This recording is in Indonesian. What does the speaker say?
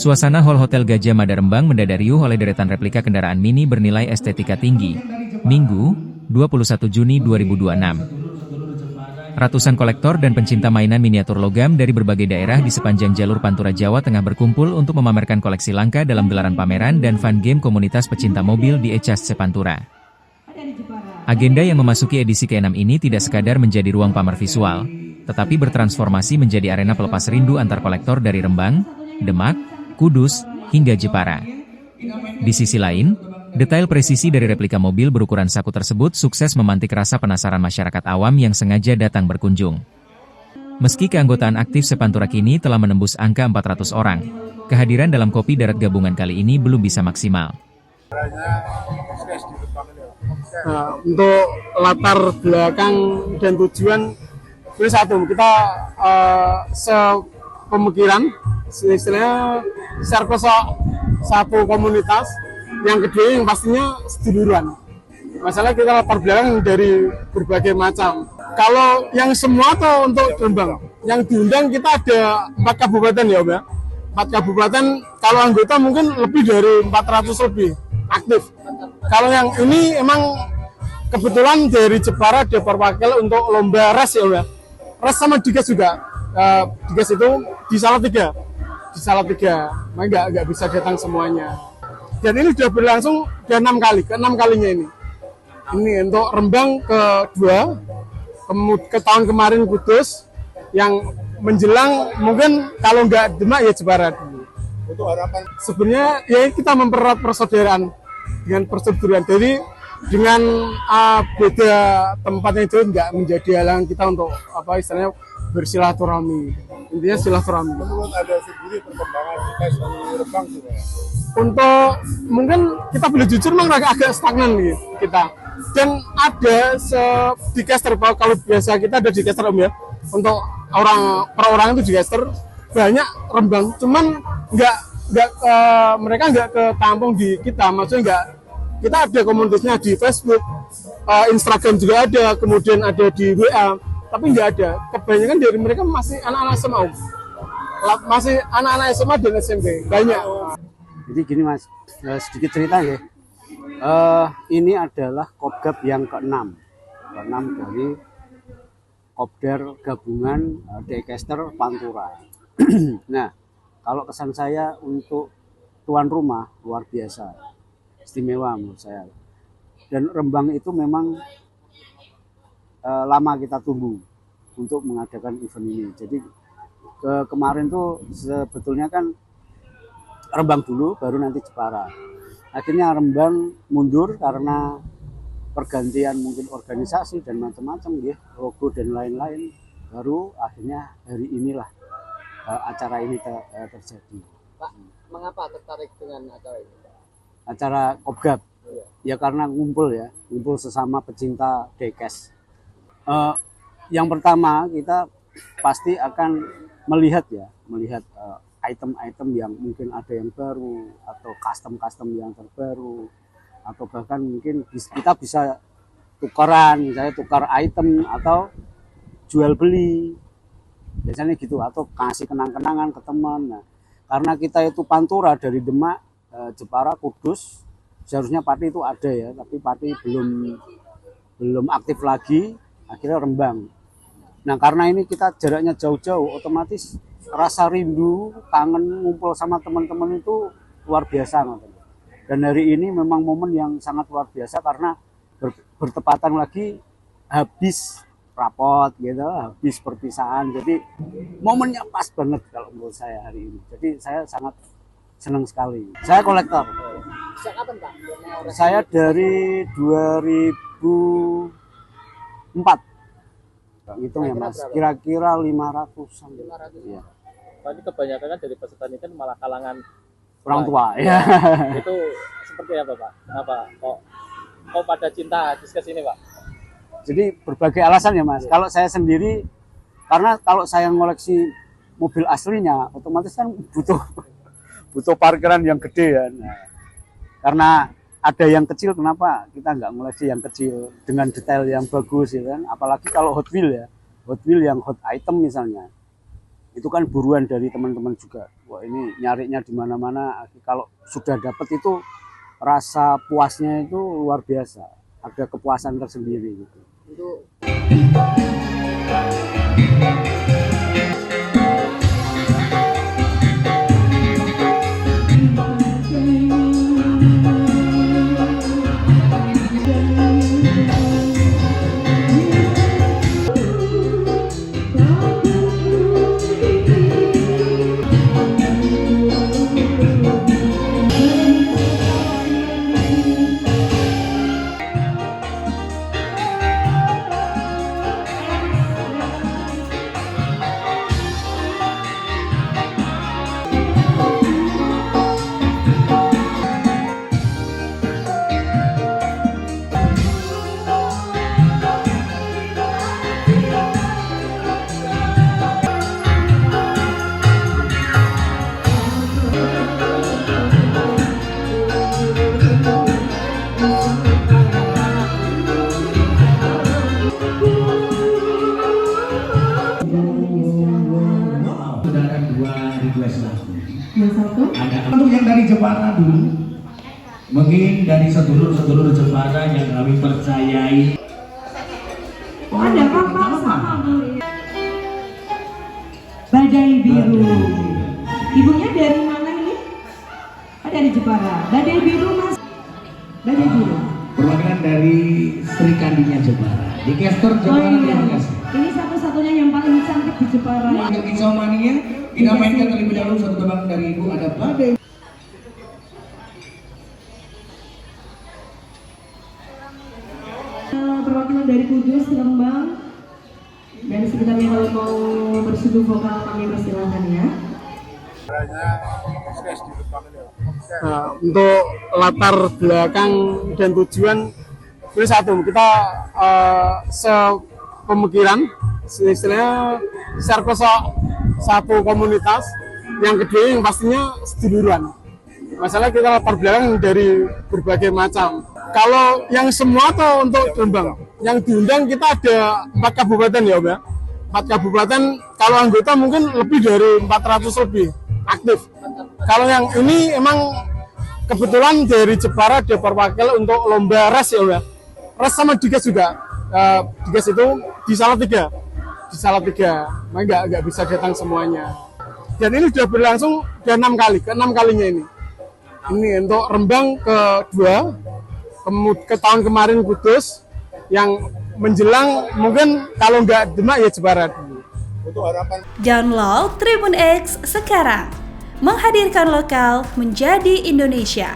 Suasana Hall Hotel Gajah Mada Rembang mendadak riuh oleh deretan replika kendaraan mini bernilai estetika tinggi. Minggu, 21 Juni 2026. Ratusan kolektor dan pencinta mainan miniatur logam dari berbagai daerah di sepanjang jalur Pantura Jawa Tengah berkumpul untuk memamerkan koleksi langka dalam gelaran pameran dan fun game komunitas pecinta mobil di ECAST Pantura. Agenda yang memasuki edisi ke-6 ini tidak sekadar menjadi ruang pamer visual, tetapi bertransformasi menjadi arena pelepas rindu antar kolektor dari Rembang, Demak, Kudus, hingga Jepara. Di sisi lain, detail presisi dari replika mobil berukuran saku tersebut sukses memantik rasa penasaran masyarakat awam yang sengaja datang berkunjung. Meski keanggotaan aktif Sepantura kini telah menembus angka 400 orang, kehadiran dalam Kopi Darat Gabungan kali ini belum bisa maksimal. Nah, untuk latar belakang dan tujuan itu satu, kita sepemikiran, istilahnya circle satu komunitas. Yang kedua yang pastinya seduluran. Masalah kita latar belakang dari berbagai macam. Kalau yang semua tuh untuk Rembang, yang diundang kita ada 4 kabupaten ya Om ya. 4 kabupaten, kalau anggota mungkin lebih dari 400 lebih aktif. Kalau yang ini emang kebetulan dari Jepara ada perwakilan untuk lomba res ya Om ya. Res sama digas juga. Digas itu di Salatiga. Di Salatiga, makanya nggak bisa datang semuanya. Dan ini sudah berlangsung sudah 6 kali, ke-6 kalinya ini. Ini untuk Rembang kedua, ke tahun kemarin Kudus, yang menjelang mungkin kalau nggak Demak ya Jepara dulu. Untuk harapan sebenarnya ya kita mempererat persaudaraan dengan persaudaraan. Jadi dengan beda tempatnya itu nggak menjadi halangan kita untuk apa istilahnya bersilaturahmi. Intinya silaturahmi. menurut ada sendiri perkembangan kita di Rembang juga. Untuk mungkin kita boleh jujur memang agak stagnan nih kita. Dan ada di caster, kalau biasa kita ada di caster Om ya. Untuk per orang itu di caster banyak Rembang, cuman mereka nggak ketampung di kita. Maksudnya nggak, kita ada komunitasnya di Facebook, Instagram juga ada, kemudian ada di WA, tapi nggak ada. Kebanyakan dari mereka masih anak-anak SMA Om. Masih anak-anak SMA dan SMP banyak. Jadi gini Mas, sedikit cerita ya. Ini adalah Kopgab yang ke-6 dari Kopdar Gabungan Daycaster Pantura. Nah, kalau kesan saya untuk tuan rumah luar biasa, istimewa menurut saya. Dan Rembang itu memang lama kita tunggu untuk mengadakan event ini. Jadi kemarin tuh sebetulnya kan Rembang dulu, baru nanti Jepara. Akhirnya Rembang mundur karena pergantian mungkin organisasi dan macam-macam ya, logo dan lain-lain. Baru akhirnya hari inilah acara ini terjadi. Pak, mengapa tertarik dengan acara ini? Acara Kopgab, ya karena ngumpul sesama pecinta Daycast. Yang pertama kita pasti akan melihat item-item yang mungkin ada yang baru atau custom yang terbaru, atau bahkan mungkin kita bisa tukaran, misalnya tukar item atau jual beli biasanya gitu, atau kasih kenang-kenangan ke teman. Nah, karena kita itu Pantura dari Demak, Jepara, Kudus, seharusnya Pati itu ada ya, tapi Pati belum aktif lagi, akhirnya Rembang. Nah, karena ini kita jaraknya jauh-jauh, otomatis rasa rindu, kangen ngumpul sama teman-teman itu luar biasa. Dan hari ini memang momen yang sangat luar biasa karena bertepatan lagi habis rapot gitu, habis perpisahan. Jadi momennya pas banget kalau menurut saya hari ini. Jadi saya sangat senang sekali. Saya kolektor. Sejak kapan Pak? Saya dari 2004. Hitung ya Mas, kira-kira 500-an. 500. Ya. Tadi kebanyakan kan dari peserta ini kan malah kalangan Orang tua ya. Itu seperti apa Pak? Kenapa kok pada cinta diskus ini Pak? Jadi berbagai alasan ya Mas. Kalau saya sendiri, karena kalau saya ngoleksi mobil aslinya, otomatis kan butuh parkiran yang gede ya. Nah, karena ada yang kecil, kenapa kita nggak ngoleksi yang kecil dengan detail yang bagus ya kan? Apalagi kalau Hot Wheel ya, Hot Wheel yang hot item misalnya, itu kan buruan dari teman-teman juga. Wah ini nyarinya di mana-mana. Kalau sudah dapat itu rasa puasnya itu luar biasa, ada kepuasan tersendiri gitu. Saudara dua request lagu. Ada untuk yang dari Jepara dulu. Mungkin dari sedulur-sedulur Jepara yang kami percayai. Oh, ada apa sama Bu? Badai Biru. Ibunya dari mana ini? Oh, dari Jepara. Badai Biru Mas. Badai Biru. Perwakilan dari Sri Kandinya Jepara. Di caster Jepara terima kasih. Ini satu-satunya yang paling cantik di Jepara. Untuk insomnia, kita mainkan terlebih dahulu satu tebang dari Ibu ada Badai. Perwakilan dari Kudus, Lembang, dan sekitarnya kalau mau berseduh vokal kami persilahkan ya. Nah, untuk latar belakang dan tujuan itu satu, kita sepemikiran, istilahnya serpes satu komunitas. Yang kedua yang pastinya seduluran. Masalah kita latar belakang dari berbagai macam. Kalau yang semua atau untuk Rembang, yang diundang kita ada 4 kabupaten ya Om ya. 4 kabupaten, kalau anggota mungkin lebih dari 400 lebih aktif. Kalau yang ini emang kebetulan dari Jepara ada perwakilan untuk lomba res ya Om ya. Res sama digas juga. Digas itu di Salatiga. Di Salatiga, nah, nggak bisa datang semuanya. Dan ini sudah berlangsung ke 6 kali, ke-6 kalinya ini. Ini untuk Rembang kedua, ke tahun kemarin Kudus, yang menjelang mungkin kalau nggak Demak ya Jepara dulu. Untuk harapan Download Tribun X sekarang, menghadirkan lokal menjadi Indonesia.